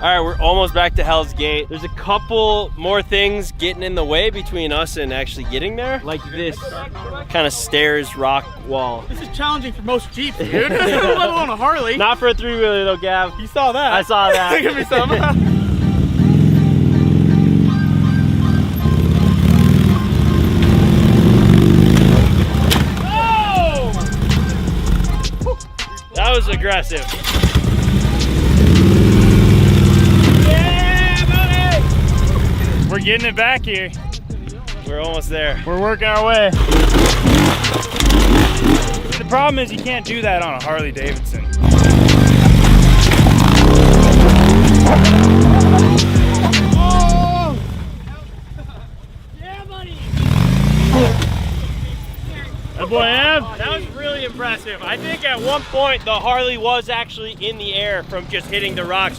All right, we're almost back to Hell's Gate. There's a couple more things getting in the way between us and actually getting there. Like this kind of stairs rock wall. This is challenging for most Jeeps, dude. Let alone a Harley. Not for a three-wheeler though, Gav. You saw that. I saw that. Give me some. That was aggressive. We're getting it back here. We're almost there. We're working our way. The problem is you can't do that on a Harley Davidson. Oh! Yeah, buddy. That boy Ev. That was really impressive. I think at one point the Harley was actually in the air from just hitting the rocks.